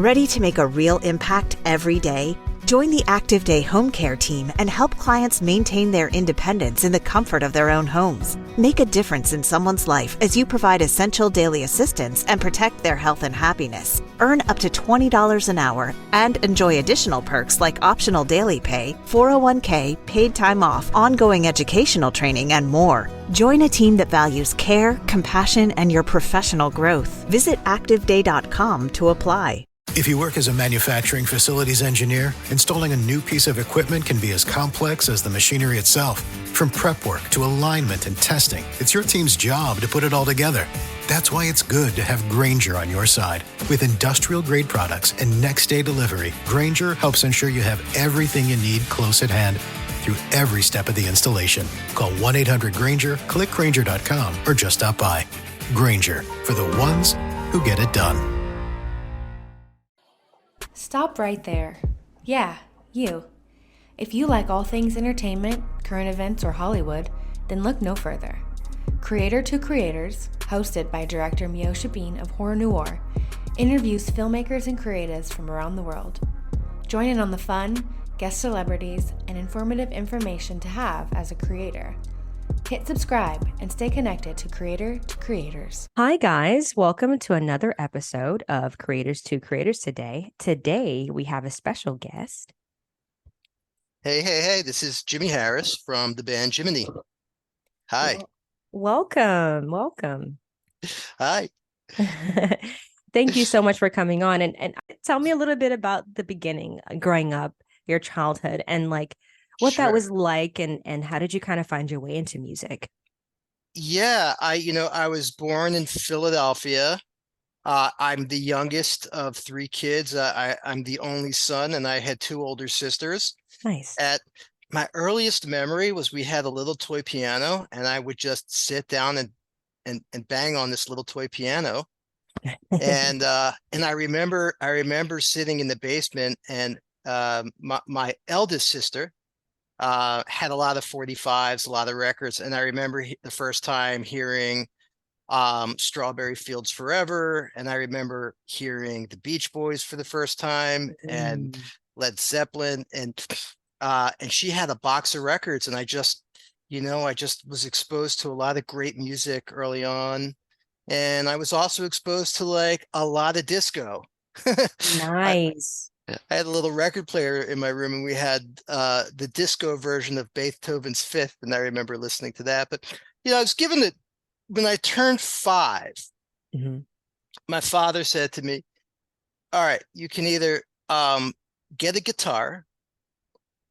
Ready to make a real impact every day? Join the Active Day Home Care team and help clients maintain their independence in the comfort of their own homes. Make a difference in someone's life as you provide essential daily assistance and protect their health and happiness. Earn up to $20 an hour and enjoy additional perks like optional daily pay, 401k, paid time off, ongoing educational training, and more. Join a team that values care, compassion, and your professional growth. Visit activeday.com to apply. If you work as a manufacturing facilities engineer, installing a new piece of equipment can be as complex as the machinery itself. From prep work to alignment and testing, it's your team's job to put it all together. That's why it's good to have Grainger on your side. With industrial-grade products and next-day delivery, Grainger helps ensure you have everything you need close at hand through every step of the installation. Call 1-800-GRAINGER, click Grainger.com, or just stop by. Grainger, for the ones who get it done. Stop right there. Yeah, you. If you like all things entertainment, current events, or Hollywood, then look no further. Creator to Creators, hosted by director Meosha of Horror Noir, interviews filmmakers and creatives from around the world. Join in on the fun, guest celebrities, and informative information to have as a creator. Hit subscribe and stay connected to Creator to Creators. Hi, guys. Welcome to another episode of Creators to Creators today. Today, we have a special guest. Hey. This is Jimmy Harris from the band Jiminy. Hi. Welcome. Hi. Thank you so much for coming on. And tell me a little bit about the beginning, growing up, your childhood, and like what Sure. that was like, and how did you kind of find your way into music? Yeah, I was born in Philadelphia. I'm the youngest of three kids. I'm the only son, and I had two older sisters. Nice. At my earliest memory was we had a little toy piano, and I would just sit down and bang on this little toy piano. And I remember sitting in the basement, and my eldest sister had a lot of 45s, a lot of records. And I remember the first time hearing Strawberry Fields Forever. And I remember hearing the Beach Boys for the first time and Led Zeppelin. And she had a box of records. And I just was exposed to a lot of great music early on. And I was also exposed to like a lot of disco. Nice. I had a little record player in my room, and we had the disco version of Beethoven's Fifth, and I remember listening to that. But I was given it when I turned 5. Mm-hmm. My father said to me, "All right, you can either get a guitar,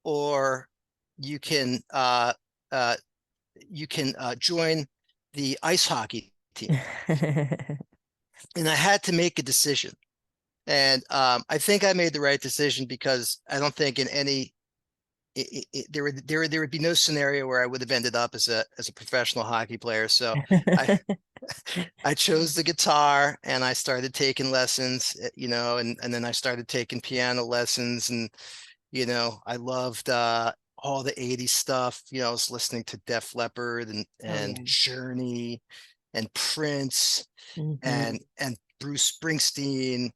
or you can join the ice hockey team." And I had to make a decision. And I think I made the right decision, because I don't think in any there would be no scenario where I would have ended up as a professional hockey player. So I chose the guitar, and I started taking lessons, and then I started taking piano lessons, and I loved all the 80s stuff. I was listening to Def Leppard and Journey and Prince and Bruce Springsteen.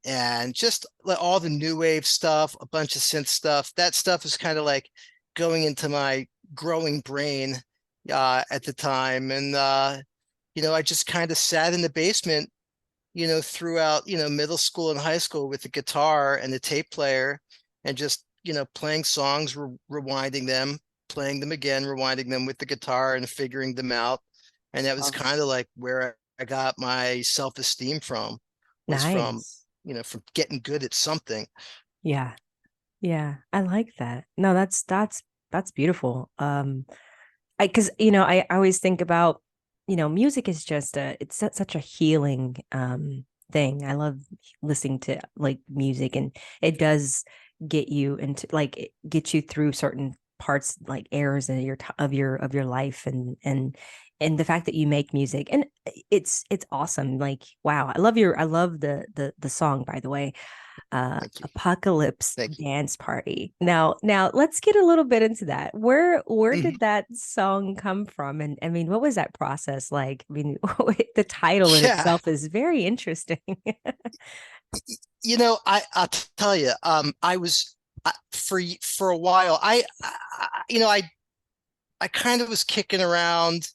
And just all the new wave stuff, a bunch of synth stuff. That stuff is kind of like going into my growing brain at the time. And, I just kind of sat in the basement, throughout, middle school and high school with the guitar and the tape player, and just, playing songs, rewinding them, playing them again, rewinding them with the guitar and figuring them out. And that was kind of like where I got my self-esteem from, was from getting good at something. Yeah. I like that. No, that's beautiful. Because I always think about, music is just it's such a healing thing. I love listening to like music, and it does get you through certain parts, like eras in of your life, and the fact that you make music, and it's awesome. Like, wow, I love the song, by the way, Apocalypse Dance Party. Now let's get a little bit into that. Where did that song come from? And I mean, what was that process like? I mean, the title in itself is very interesting. I'll tell you, I was for a while, I kind of was kicking around,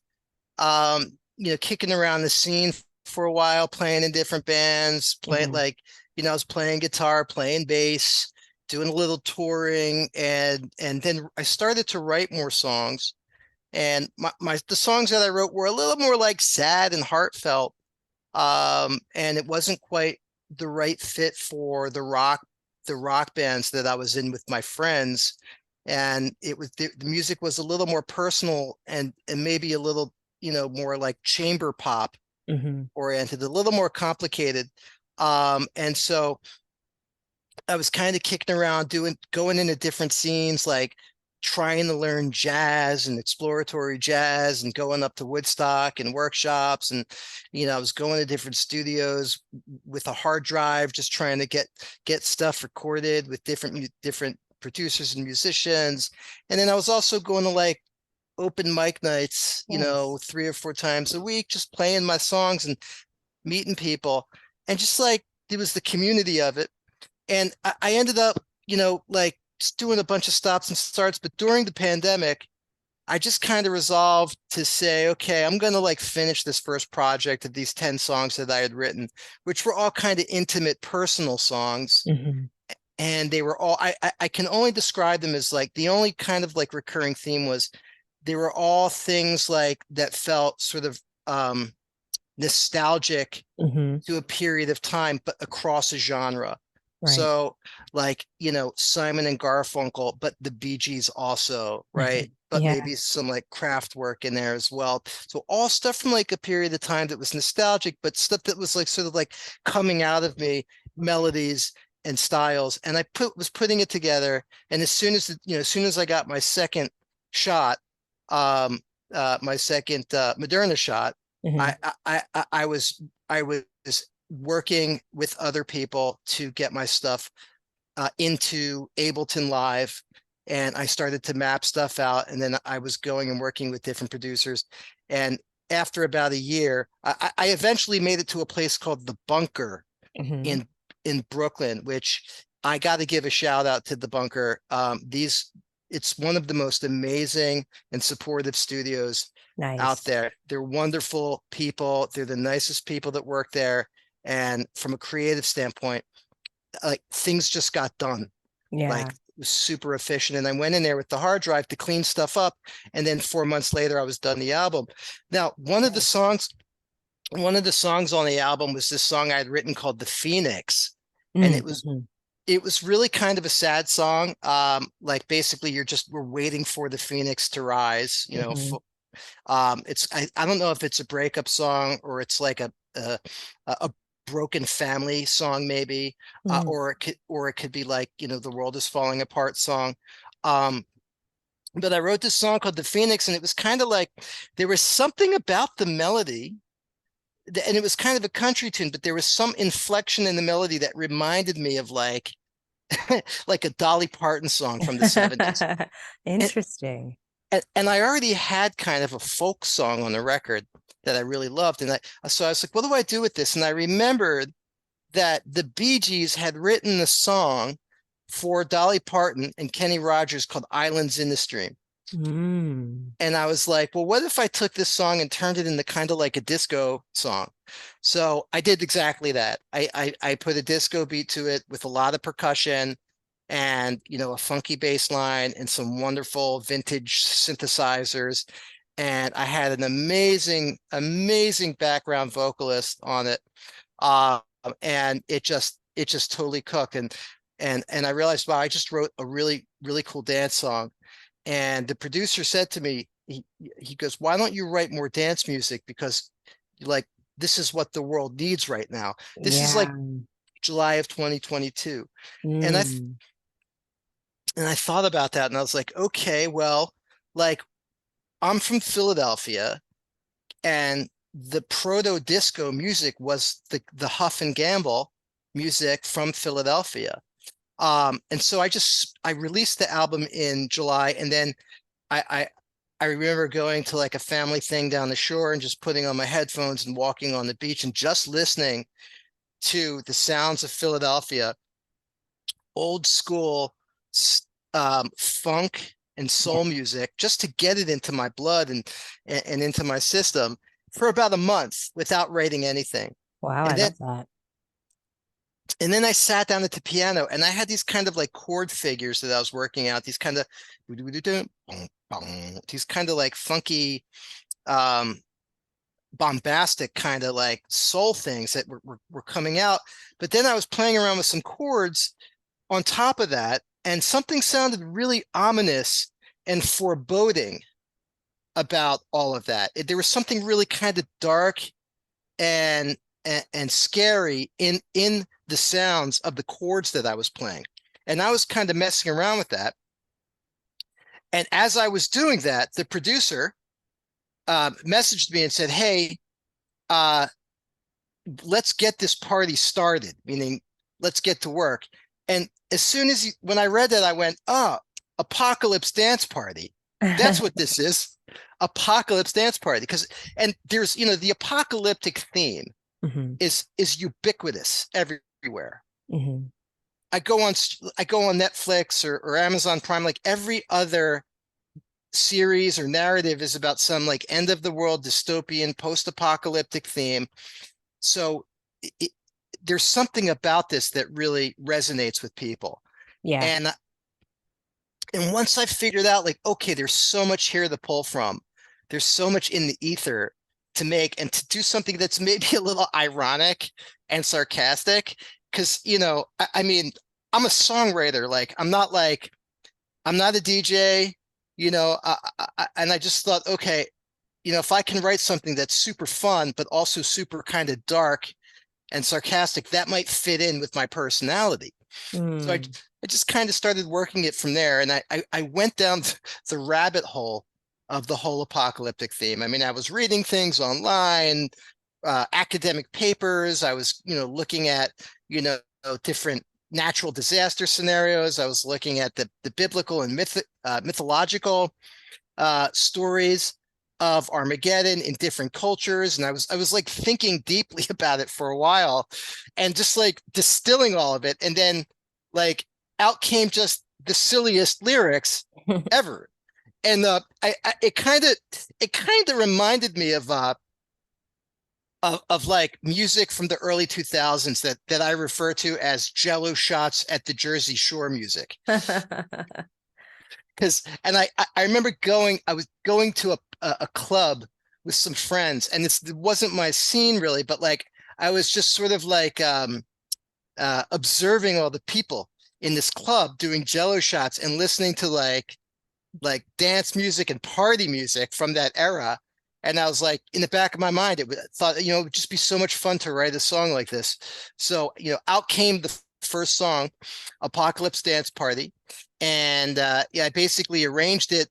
kicking around the scene for a while, playing in different bands, playing Mhm. like, I was playing guitar, playing bass, doing a little touring, and then I started to write more songs. And the songs that I wrote were a little more like sad and heartfelt. And it wasn't quite the right fit for the rock bands that I was in with my friends. And the music was a little more personal and maybe a little, more like chamber pop Mhm. oriented, a little more complicated. And so I was kind of kicking around going into different scenes, like trying to learn jazz and exploratory jazz and going up to Woodstock and workshops. And, I was going to different studios with a hard drive, just trying to get stuff recorded with different producers and musicians. And then I was also going to like open mic nights, Nice. 3 or 4 times a week, just playing my songs and meeting people. And just like it was the community of it. And I ended up, like just doing a bunch of stops and starts. But during the pandemic, I just kind of resolved to say, okay, I'm going to like finish this first project of these 10 songs that I had written, which were all kind of intimate, personal songs. Mhm. And they were all, I can only describe them as like the only kind of like recurring theme was they were all things like that felt sort of nostalgic Mhm. to a period of time, but across a genre. Right. So, like, Simon and Garfunkel, but the Bee Gees also, right? But Yeah. maybe some like craft work in there as well. So, all stuff from like a period of time that was nostalgic, but stuff that was like sort of like coming out of me, melodies and styles. And I was putting it together. And as soon as I got my second shot, my second Moderna shot, I, Mhm. I, I, I was working with other people to get my stuff into Ableton Live. And I started to map stuff out. And then I was going and working with different producers. And after about a year, I eventually made it to a place called The Bunker Mhm. in in Brooklyn, which I got to give a shout out to The Bunker. It's one of the most amazing and supportive studios out Nice. there. They're wonderful people. They're the nicest people that work there. And from a creative standpoint, like things just got done. Like Yeah. it was super efficient. And I went in there with the hard drive to clean stuff up. And then 4 months later, I was done the album. Now, Nice. one of the songs on the album was this song I had written called The Phoenix. And it was Mhm. it was really kind of a sad song. Like basically we're waiting for the phoenix to rise, Mhm. I don't know if it's a breakup song or it's like a broken family song maybe, Mhm. or it could be like, the world is falling apart song. Um, but I wrote this song called The Phoenix, and it was kind of like there was something about the melody, and it was kind of a country tune, but there was some inflection in the melody that reminded me of like like a Dolly Parton song from the 70s. And, Interesting. and I already had kind of a folk song on the record that I really loved. And so I was like, what do I do with this? And I remembered that the Bee Gees had written the song for Dolly Parton and Kenny Rogers called Islands in the Stream. Mm. And I was like, well, what if I took this song and turned it into kind of like a disco song? So I did exactly that. I put a disco beat to it with a lot of percussion and, a funky bass line and some wonderful vintage synthesizers. And I had an amazing, amazing background vocalist on it. Um, and it just totally cooked. And I realized, wow, I just wrote a really, really cool dance song. And the producer said to me, he goes, why don't you write more dance music? Because like this is what the world needs right now. This is like Yeah. July of 2022. And I Mm. and I thought about that and I was like, okay, well, like I'm from Philadelphia and the proto disco music was the Huff and Gamble music from Philadelphia. And so I released the album in July, and then I, I I remember going to like a family thing down the shore and just putting on my headphones and walking on the beach and just listening to the sounds of Philadelphia, old school funk and soul music, just to get it into my blood and into my system for about a month without writing anything. Wow, I And then love that. and then I sat down at the piano and I had these kind of like chord figures that I was working out, these kind of these kind of like funky bombastic kind of like soul things that were coming out. But then I was playing around with some chords on top of that, and something sounded really ominous and foreboding about all of that. There was something really kind of dark and scary in the sounds of the chords that I was playing. And I was kind of messing around with that. And as I was doing that, the producer messaged me and said, "Hey, let's get this party started," meaning let's get to work. And as soon as when I read that, I went, "Oh, apocalypse dance party. That's what this is. Apocalypse dance party." And there's, the apocalyptic theme Mm-hmm. is ubiquitous everywhere. Mm-hmm. I go on Netflix or Amazon Prime, like every other series or narrative is about some like end of the world dystopian post-apocalyptic theme. So there's something about this that really resonates with people. Yeah. And once I figured out, like, okay, there's so much here to pull from. There's so much in the ether to make, and to do something that's maybe a little ironic and sarcastic. Because, I mean, I'm a songwriter. Like, I'm not a DJ, and I just thought, okay, if I can write something that's super fun, but also super kind of dark and sarcastic, that might fit in with my personality. So I just kind of started working it from there. And I went down the rabbit hole of the whole apocalyptic theme. I mean, I was reading things online, academic papers. I was, looking at, different natural disaster scenarios. I was looking at the biblical and mythological stories of Armageddon in different cultures. And I was like thinking deeply about it for a while and just like distilling all of it. And then like out came just the silliest lyrics ever. And it kind of reminded me of like music from the early 2000s that I refer to as Jello shots at the Jersey Shore music. And I remember I was going to a club with some friends, and it wasn't my scene really, but like I was just sort of like observing all the people in this club doing Jello shots and listening to like dance music and party music from that era. And I was like, in the back of my mind, it would just be so much fun to write a song like this. So, out came the first song, Apocalypse Dance Party. And I basically arranged it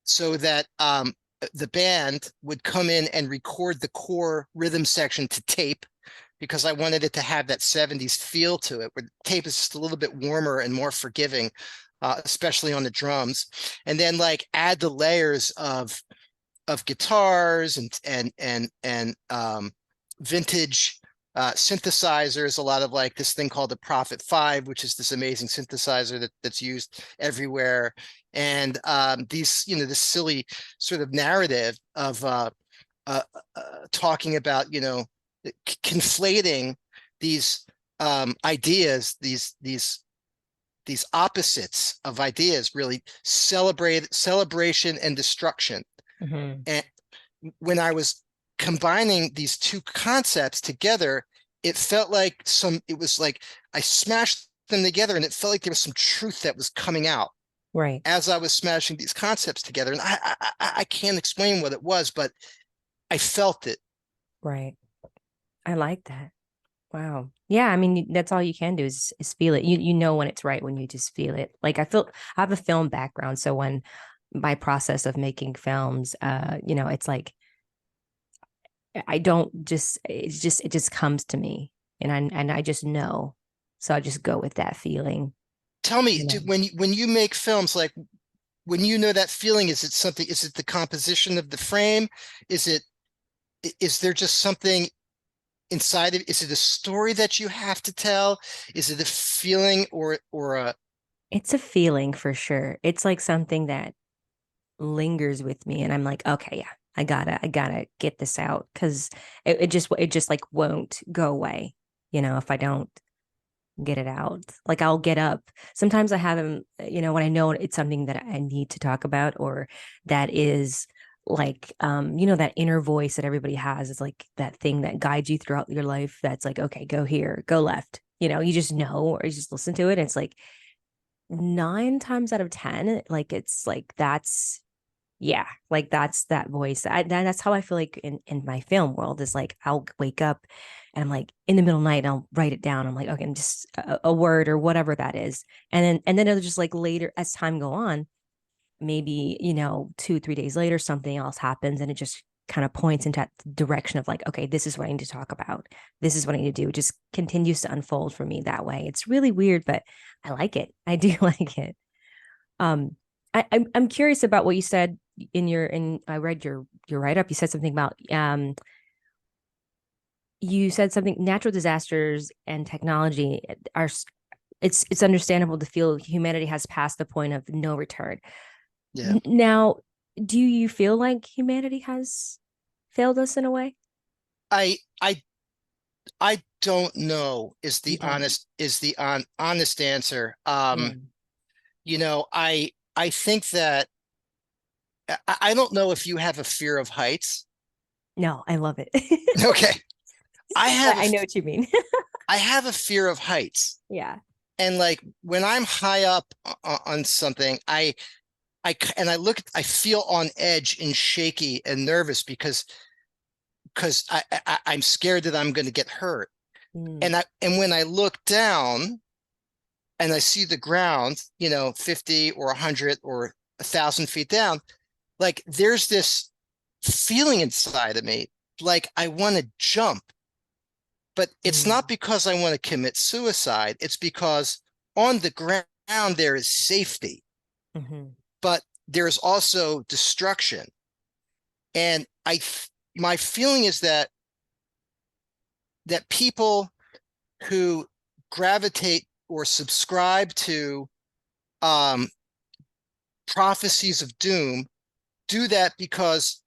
so that the band would come in and record the core rhythm section to tape, because I wanted it to have that 70s feel to it, where tape is just a little bit warmer and more forgiving, especially on the drums. And then like add the layers of guitars and vintage synthesizers, a lot of like this thing called the Prophet 5, which is this amazing synthesizer that's used everywhere. And these, this silly sort of narrative of talking about, conflating these ideas, these opposites of ideas, really celebration and destruction. Mm-hmm. And when I was combining these two concepts together, it was like I smashed them together, and it felt like there was some truth that was coming out Right. as I was smashing these concepts together. And I can't explain what it was, but I felt it. Right. I like that. Wow. Yeah, I mean, that's all you can do is feel it. You know when it's right, when you just feel it. Like I have a film background, so when my process of making films, it's like I don't just it just comes to me, and I just know. So I just go with that feeling. Tell me, You know. when you make films, like when you know that feeling, is it the composition of the frame? Is there just something inside of, is it a story that you have to tell? Is it a feeling or a, It's a feeling for sure. It's like something that lingers with me, and I'm like, okay, yeah, I gotta get this out because it just like won't go away, if I don't get it out. Like I'll get up. Sometimes I haven't, when I know it's something that I need to talk about, or that is like that inner voice that everybody has. It's like that thing that guides you throughout your life. That's like, okay, go here, go left. You just know, or you just listen to it. And it's like 9 times out of 10, like it's like that's yeah, like that's that voice. That's how I feel like in my film world is like I'll wake up and I'm like in the middle of the night and I'll write it down. I'm like, okay, I'm just a word or whatever that is. And then it'll just like later as time go on, maybe, 2, 3 days later, something else happens and it just kind of points into that direction of like, okay, this is what I need to talk about. This is what I need to do. It just continues to unfold for me that way. It's really weird, but I like it. I do like it. Um, I'm curious about what you said in I read your write up. You said something about you said something natural disasters and technology are it's understandable to feel humanity has passed the point of no return. yeah. Now, do you feel like humanity has failed us in a way? I I I don't know is You the don't. honest answer. Yeah. I think that I don't know if you have a fear of heights. No, I love it. Okay. I have But a I know what you mean. I have a fear of heights. Yeah. And like when I'm high up on something, I feel on edge and shaky and nervous because I'm scared that I'm going to get hurt. Mm, And when I look down and I see the ground, 50 or 100 or 1,000 feet down, like there's this feeling inside of me, like I want to jump, but it's mm, not because I want to commit suicide. It's because on the ground there is safety, mhm, but there's also destruction. And my feeling is that people who gravitate or subscribe to um, prophecies of doom do that because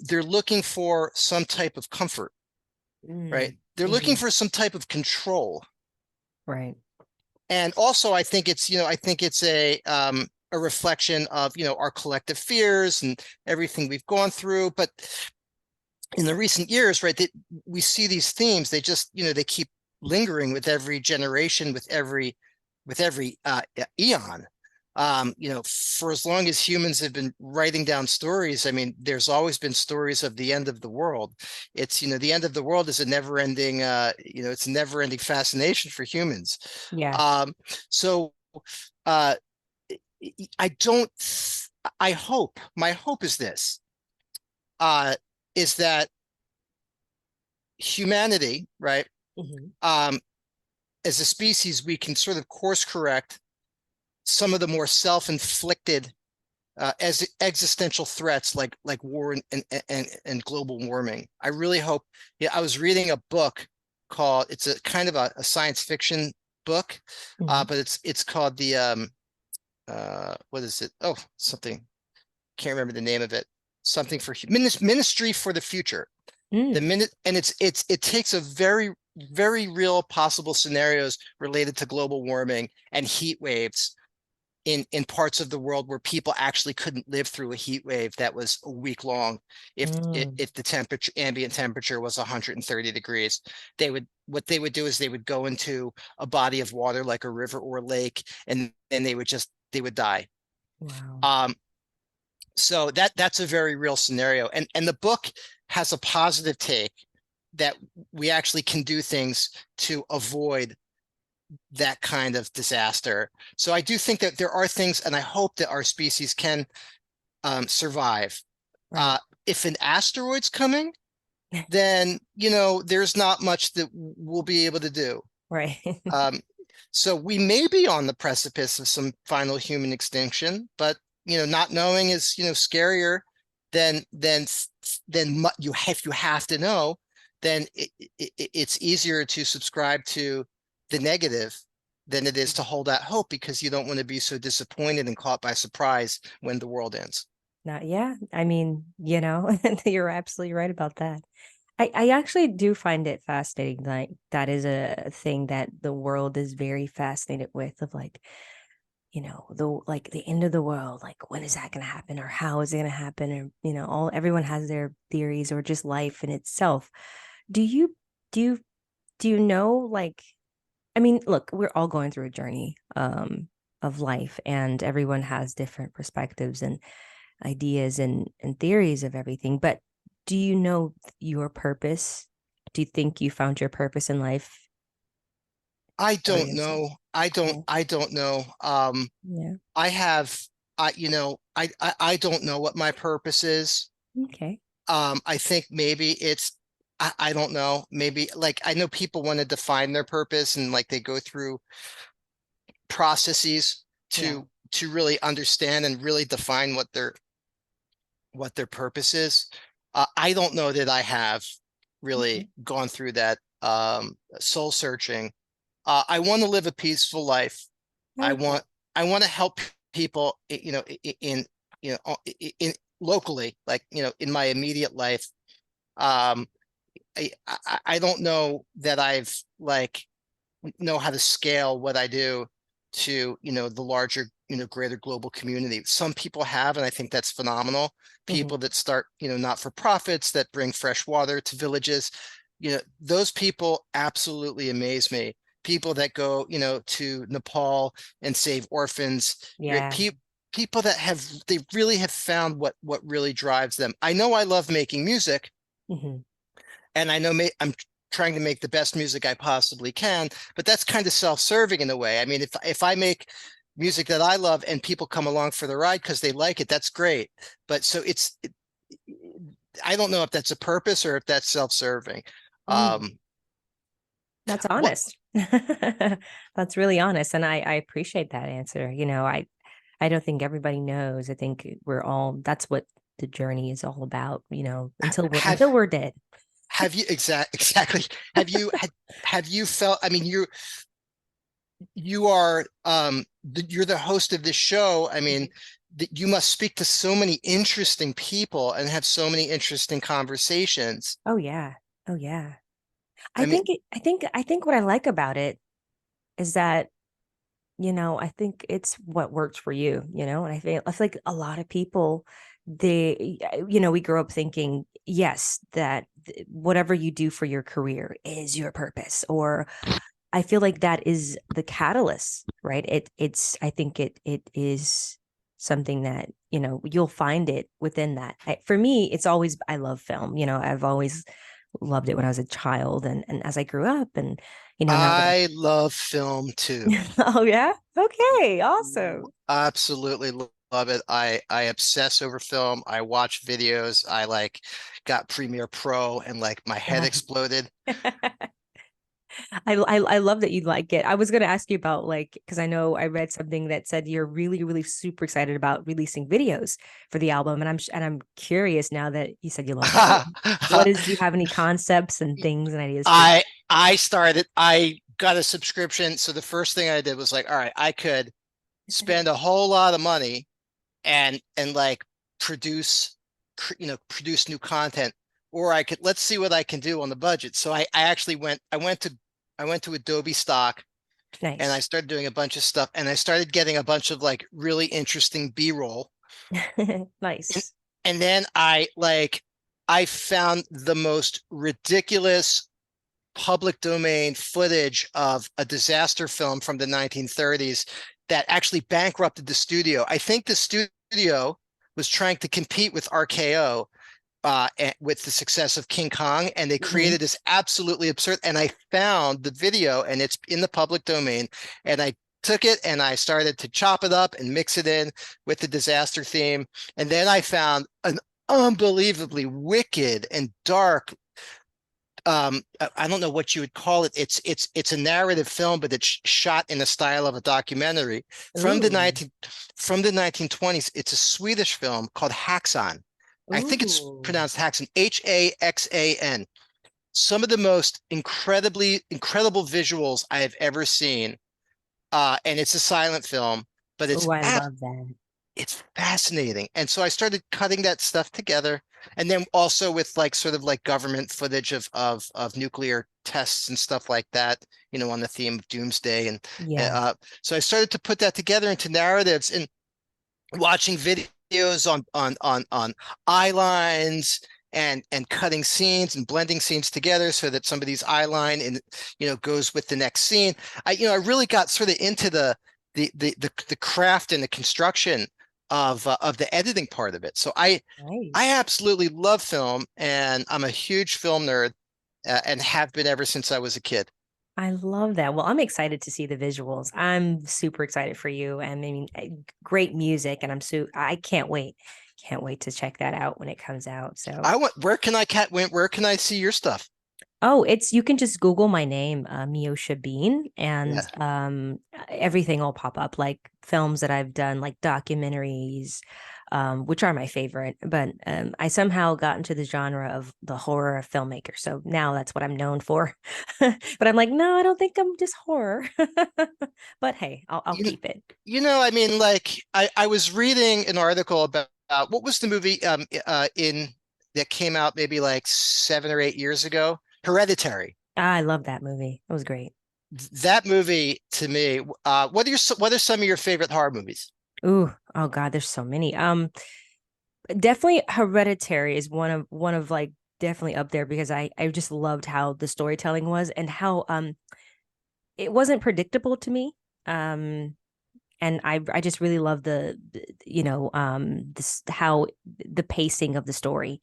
they're looking for some type of comfort, right? mm, They're looking mhm. for some type of control. Right. And also, I think it's a reflection of, our collective fears and everything we've gone through. But in the recent years, right, we see these themes, they just, they keep lingering with every generation, with every eon. For as long as humans have been writing down stories, I mean, there's always been stories of the end of the world. It's, the end of the world is a it's a never-ending fascination for humans. Yeah. Um, so uh, I don't, I hope, my hope is this, uh, is that humanity, right? Mhm. Um, as a species, we can sort of course correct some of the more self-inflicted as existential threats like war and global warming. I really hope. Yeah, I was reading a book called. It's a kind of a science fiction book, Mhm. but it's called the what is it? Oh, something. Can't remember the name of it. Something for Ministry for the Future. The Mm. minute and it takes a very real possible scenarios related to global warming and heat waves in parts of the world where people actually couldn't live through a heat wave that was a week long Mm. if the ambient temperature was 130 degrees. What they would do is they would go into a body of water like a river or lake, and then they would die. Wow. um so that's a very real scenario, and the book has a positive take that we actually can do things to avoid that kind of disaster. So I do think that there are things, and I hope that our species can survive. Right. Uh, if an asteroid's coming, then there's not much that we'll be able to do. Right. Um, so we may be on the precipice of some final human extinction, but not knowing is scarier than you have to know then it's easier to subscribe to the negative than it is to hold out hope, because you don't want to be so disappointed and caught by surprise when the world ends. Not, yeah. I mean, you're absolutely right about that. I actually do find it fascinating. Like that is a thing that the world is very fascinated with, of like, the end of the world, like when is that gonna happen, or how is it gonna happen? Or, everyone has their theories, or just life in itself. Do you do you do you know, like, I mean, look, we're all going through a journey of life, and everyone has different perspectives and ideas and theories of everything. But do you know your purpose? Do you think you found your purpose in life I for don't yourself? know. I don't, Yeah. I don't know. Yeah. I have, I don't know what my purpose is. Okay. I think maybe I don't know. Maybe like I know people want to define their purpose, and like they go through processes Yeah. to really understand and really define what their purpose is. I don't know that I have Okay. really gone through that soul searching. I want to live a peaceful life. I I like that. want I want to help people, in locally, like in my immediate life. Um, I don't know that I've like know how to scale what I do to, the larger, greater global community. Some people have, and I think that's phenomenal. Mhm. People that start, not for profits that bring fresh water to villages, those people absolutely amaze me. People that go, to Nepal and save orphans, right? Yeah. People that they really have found what really drives them. I know I love making music, Mhm. and I know I'm trying to make the best music I possibly can, but that's kind of self-serving in a way. I mean, if I make music that I love and people come along for the ride because they like it, that's great. But so I don't know if that's a purpose or if that's self-serving. Mm. Um, That's what honest. That's really honest. And I appreciate that answer. I don't think everybody knows. I think that's what the journey is all about, have until we're dead. have you exactly have you felt? I mean, you are you're the host of this show. I mean, you must speak to so many interesting people and have so many interesting conversations. Oh yeah. Oh yeah. I mean, I think what I like about it is that, I think it's what works for you, and I feel like a lot of people, we grow up thinking, yes, that whatever you do for your career is your purpose, or I feel like that is the catalyst, right? I think it is something that, you'll find it within that. For me, it's always, I love film, I've always loved it when I was a child, and as I grew up, and, now that I love film too. oh yeah, okay, awesome. Absolutely love it. I obsess over film. I watch videos. I like got Premiere Pro and like my head exploded. I love that you like it. I was going to ask you about, like, because I know I read something that said you're really, really super excited about releasing videos for the album, and I'm curious now that you said you love film. Do you have any concepts and things and ideas for? I got a subscription. So the first thing I did was like, all right, I could spend a whole lot of money and like produce produce new content, or I could, let's see what I can do on the budget. So I actually I went to Adobe Stock, and I Nice. started doing a bunch of stuff, and I started getting a bunch of like really interesting B-roll. And, Nice. and then I found the most ridiculous public domain footage of a disaster film from the 1930s that actually bankrupted the studio. I think the studio was trying to compete with RKO, with the success of King Kong, and they Mhm. created this absolutely absurd. And I found the video, and it's in the public domain, and I took it and I started to chop it up and mix it in with the disaster theme. And then I found an unbelievably wicked and dark, I don't know what you would call it. It's a narrative film, but it's shot in the style of a documentary from the Ooh. 1920s. It's a Swedish film called Haxan. I think it's Ooh. pronounced Haxan, Haxan. some of the most incredible visuals I have ever seen. And it's a silent film, but Oh, I love that. it's fascinating. And so I started cutting that stuff together. And then also with like sort of like government footage of nuclear tests and stuff like that, on the theme of doomsday. And Yeah. so I started to put that together into narratives and watching videos on eye lines and cutting scenes and blending scenes together so that somebody's eye line and goes with the next scene. I really got sort of into the craft and the construction of the editing part of it. So I Nice. absolutely love film, and I'm a huge film nerd, and have been ever since I was a kid. I love that. Well, I'm excited to see the visuals. I'm super excited for you. And I mean, great music, and I can't wait. Can't wait to check that out when it comes out. So, I want where can I see your stuff? oh, it's you can just Google my name, Meosha Bean, and Yeah. everything will pop up, like films that I've done, like documentaries, which are my favorite. But I somehow got into the genre of the horror filmmaker, so now that's what I'm known for. But I'm like, no, I don't think I'm just horror. But hey, I'll You, keep it. I mean, like I was reading an article about what was the movie in that came out maybe like 7 or 8 years ago? Hereditary. I love that movie. It was great. That movie to me, what are some of your favorite horror movies? Ooh, oh God, there's so many. Definitely Hereditary is one of like definitely up there because I just loved how the storytelling was and how it wasn't predictable to me. Um and I just really love this how the pacing of the story.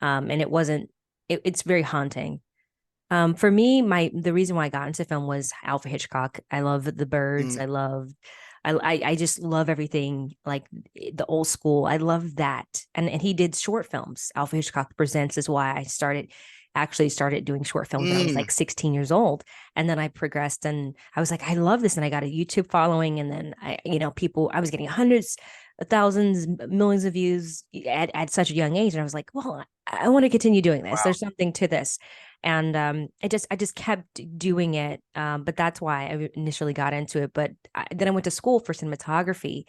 And it wasn't it's very haunting. For me, the reason why I got into film was Alfred Hitchcock. I love the birds. Mm, I just love everything like the old school. I love that. And he did short films. Alfred Hitchcock Presents is why I started doing short films when I was mm, like 16 years old. And then I progressed and I was like, I love this. And I got a YouTube following. And then I was getting hundreds of thousands, millions of views at such a young age. And I was like, well, I want to continue doing this. wow. There's something to this. And I just kept doing it. But that's why I initially got into it. But then I went to school for cinematography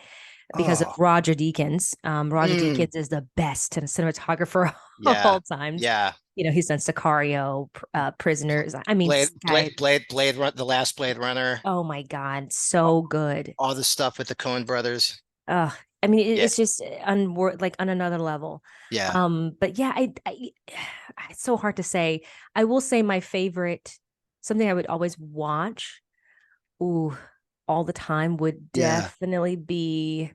because of Oh, Roger Deakins. Roger mm, Deakins is the best cinematographer of yeah, all times. yeah. He's done Sicario, Prisoners. I mean, Blade, this Blade, guy, Blade, Blade Run, the last Blade Runner, oh my God, a- so good. all the stuff with the Coen brothers. I mean, Yeah, it's just like on another level. yeah, But yeah, it's so hard to say. I will say my favorite, something I would always watch, ooh, all the time would yeah. definitely be,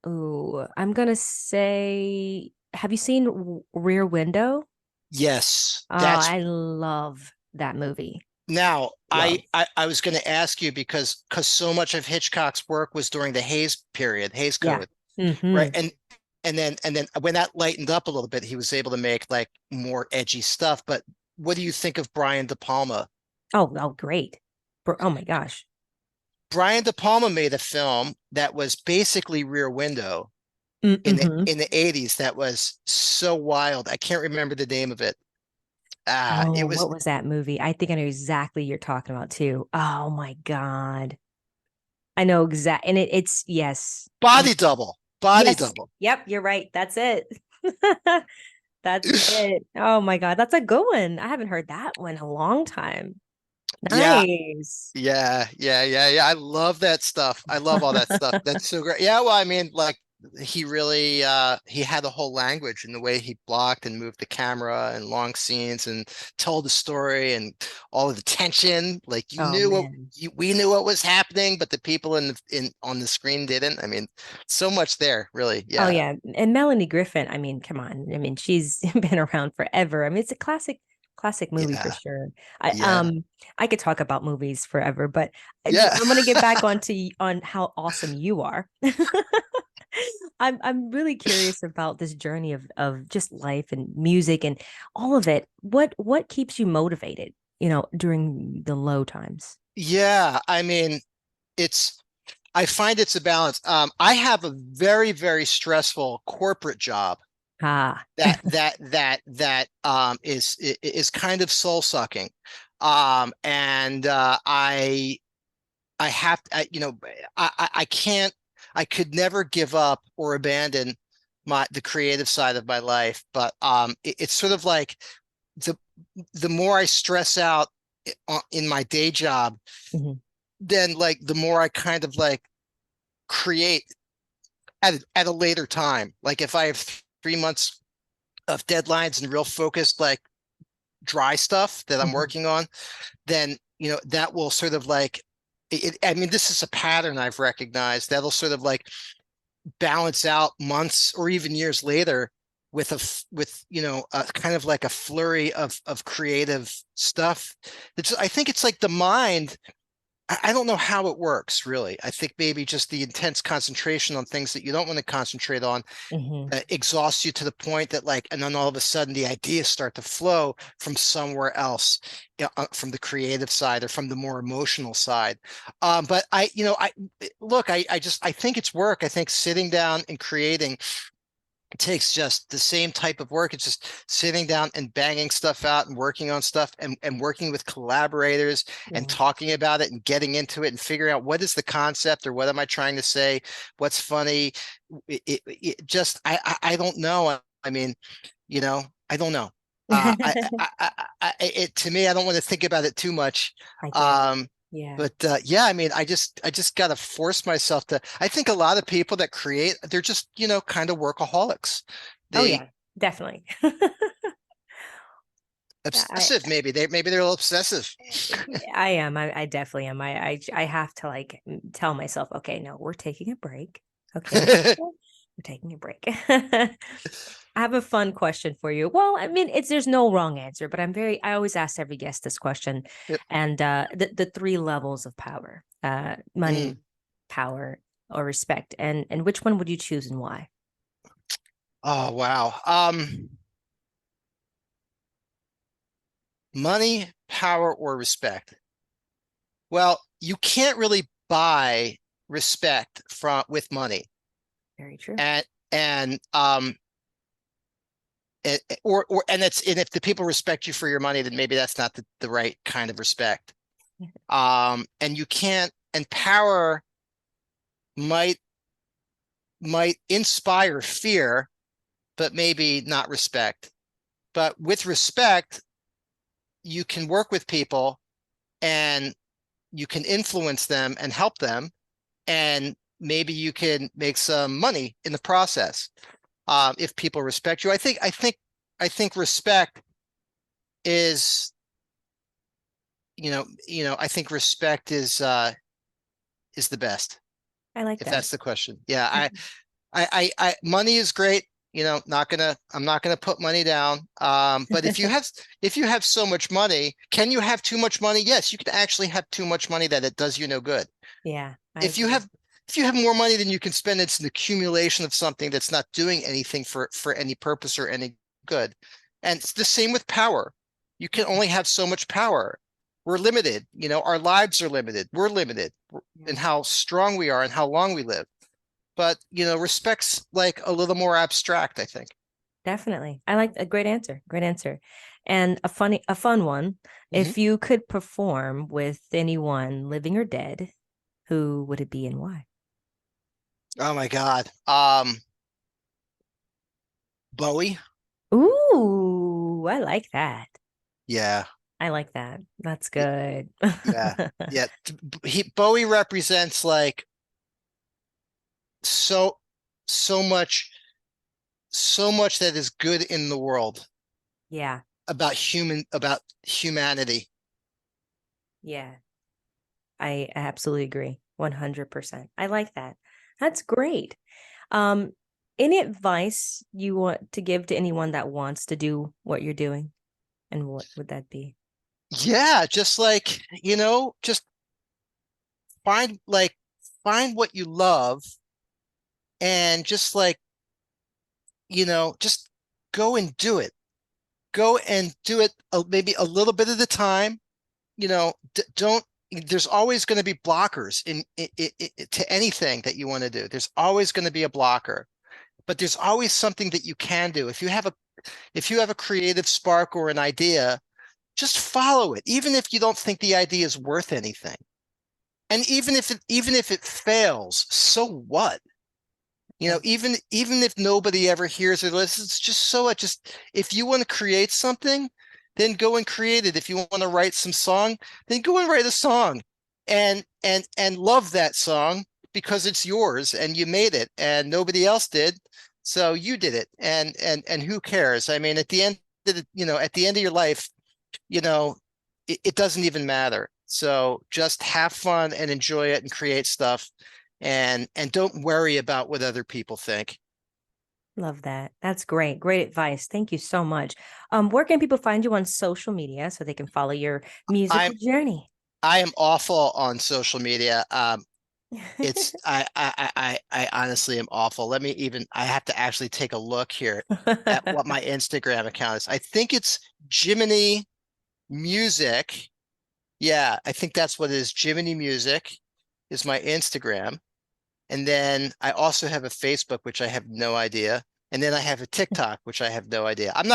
ooh, I'm gonna say, have you seen Rear Window? Yes, Oh, I love that movie. now Love. I was going to ask you because so much of Hitchcock's work was during the Hays period, Hays Yeah. Code, right? Hmm. And then when that lightened up a little bit, he was able to make like more edgy stuff. But what do you think of Brian De Palma? Oh, great. Oh my gosh. Brian De Palma made a film that was basically Rear Window in the Mm-hmm. in the 80s that was so wild. I can't remember the name of it. Oh, It what was was that movie? I think I know exactly you're talking about too. Oh my God. I know and it's yes. Body Double. Body Yes. Double. Yep, you're right. That's it. That's it. Oh my God. That's a good one. I haven't heard that one in a long time. Yeah, Nice. yeah. I love that stuff. I love all that stuff. That's so great. Yeah, well, I mean, like he really he had a whole language in the way he blocked and moved the camera and long scenes and told the story and all of the tension. Like Oh man. we knew what was happening, but the people in on the screen didn't. I mean, so much there, really. Oh Yeah. yeah. And Melanie Griffin, I mean, come on. I mean, she's been around forever. I mean, it's a classic movie for Yeah. sure. Yeah. I could talk about movies forever, but Yeah. I'm gonna get back on how awesome you are. I'm really curious about this journey of just life and music and all of it. What keeps you motivated, during the low times? Yeah. I mean, it's I find it's a balance. I have a very, very stressful corporate job. Ah. Is kind of soul sucking. And I have to, I can't, I could never give up or abandon the creative side of my life. But it's sort of like the the more I stress out in my day job, Mhm. then like the more I kind of like create at a later time. Like if I have 3 months of deadlines and real focused like dry stuff that I'm Mhm. working on, then that will sort of like I mean, this is a pattern I've recognized that'll sort of like balance out months or even years later with a kind of like a flurry of creative stuff. I think it's like the mind. I don't know how it works really. I think maybe just the intense concentration on things that you don't want to concentrate on Mhm. exhausts you to the point that like, and then all of a sudden the ideas start to flow from somewhere else, from the creative side or from the more emotional side. But I look, I think it's work. I think sitting down and creating takes just the same type of work. It's just sitting down and banging stuff out and working on stuff and working with collaborators and Yeah. talking about it and getting into it and figuring out what is the concept or what am I trying to say? What's funny? It just, I don't know. I mean, I don't know. To me, I don't want to think about it too much. I get it. Um, Yeah. but yeah, I mean, I just got to force myself to. I think a lot of people that create, they're just, kind of workaholics. Oh They yeah, definitely. I obsessive, maybe they're a little obsessive. I am. I definitely am. I have to like tell myself, okay, no, we're taking a break. Okay. We're taking a break. I have a fun question for you. Well, I mean, there's no wrong answer, but I always ask every guest this question. Yep. And the three levels of power, money, Mm. power, or respect. And which one would you choose and why? Oh, wow. Money, power, or respect. Well, you can't really buy respect from with money. Very true. And if the people respect you for your money, then maybe that's not the right kind of respect. And you can't, and power might inspire fear, but maybe not respect. But with respect, you can work with people and you can influence them and help them, and maybe you can make some money in the process. If people respect you, I think respect is, I think respect is the best, I like if that. that's the question. Yeah, money is great. I'm not gonna put money down. But if you have so much money, can you have too much money? Yes, you can actually have too much money that it does you no good. Yeah, I If you agree. have if you have more money than you can spend, it's an accumulation of something that's not doing anything for any purpose or any good. And it's the same with power. You can only have so much power. We're limited, our lives are limited. We're limited in Yeah. how strong we are and how long we live. But, respect's like a little more abstract, I think. Definitely. I like a great answer. Great answer. And a fun one. Mhm. If you could perform with anyone, living or dead, who would it be and why? Oh my God. Bowie. Ooh, I like that. Yeah. I like that. That's Y- good. Yeah. Yeah. Bowie represents like so so much so much that is good in the world Yeah. about humanity. Yeah. I absolutely agree. 100%. I like that. That's great. Um, any advice you want to give to anyone that wants to do what you're doing? And what would that be? Yeah, just like, just find what you love and just like, just go and do it. Go and do it maybe a little bit at a time. Don't There's always going to be blockers to anything that you want to do. There's always going to be a blocker. but there's always something that you can do. If you have a creative spark or an idea, just follow it, even if you don't think the idea is worth anything. And even if it fails, so what? You know, even if nobody ever hears or listens, it's just so what. Just if you want to create something, then go and create it. If you want to write some song, then go and write a song, and love that song because it's yours and you made it and nobody else did, so you did it. And who cares? I mean, at the end of at the end of your life, you know, it doesn't even matter. So just have fun and enjoy it and create stuff, and don't worry about what other people think. Love that. That's great. Great advice. Thank you so much. Where can people find you on social media so they can follow your musical I'm journey? I am awful on social media. It's I honestly am awful. I have to actually take a look here at what my Instagram account is. I think it's Jiminy Music. Yeah, I think that's what it is. Jiminy Music is my Instagram. And then I also have a Facebook, which I have no idea. And then I have a TikTok, which I have no idea. I'm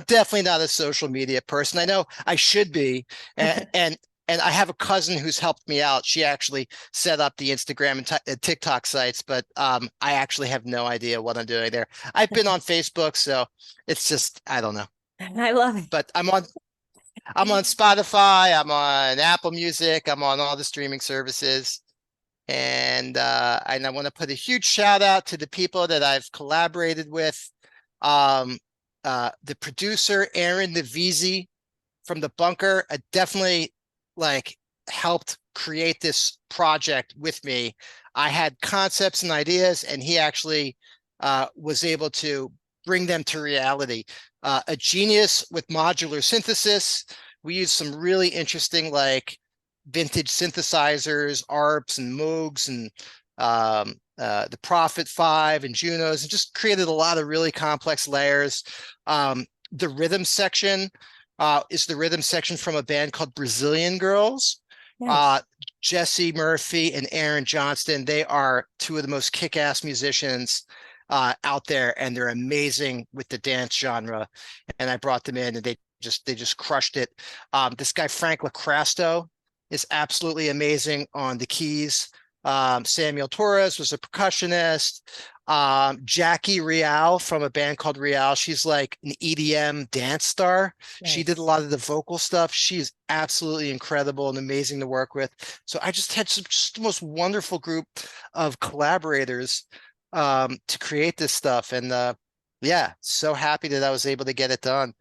definitely not a social media person. I know I should be. And I have a cousin who's helped me out. She actually set up the Instagram and TikTok sites, but I actually have no idea what I'm doing there. I've been on Facebook, so it's just, I don't know. I love it. But I'm on Spotify, I'm on Apple Music, I'm on all the streaming services. And I want to put a huge shout out to the people that I've collaborated with. The producer, Aaron Navisi from The Bunker, definitely like helped create this project with me. I had concepts and ideas, and he actually was able to bring them to reality. A genius with modular synthesis. We used some really interesting like vintage synthesizers, ARPs and Moogs and the Prophet 5 and Junos, and just created a lot of really complex layers. The rhythm section is the rhythm section from a band called Brazilian Girls. Nice. Jesse Murphy and Aaron Johnston, they are two of the most kick-ass musicians out there, and they're amazing with the dance genre. And I brought them in, and they just crushed it. This guy Frank Lacrasto is absolutely amazing on the keys. Samuel Torres was a percussionist. Jackie Real from a band called Real. She's like an EDM dance star. She did a Nice. lot of the vocal stuff. She is absolutely incredible and amazing to work with. So I just had just the most wonderful group of collaborators to create this stuff. And yeah, so happy that I was able to get it done.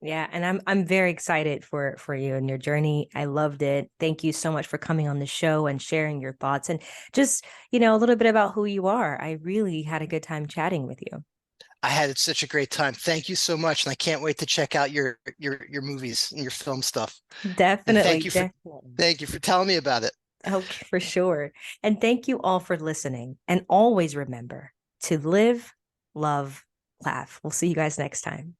Yeah, and I'm very excited for you and your journey. I loved it. Thank you so much for coming on the show and sharing your thoughts and just, a little bit about who you are. I really had a good time chatting with you. I had such a great time. Thank you so much, and I can't wait to check out your movies and your film stuff. And Definitely, definitely. thank you for telling me about it. Okay, for sure. And thank you all for listening. And always remember to live, love, laugh. We'll see you guys next time.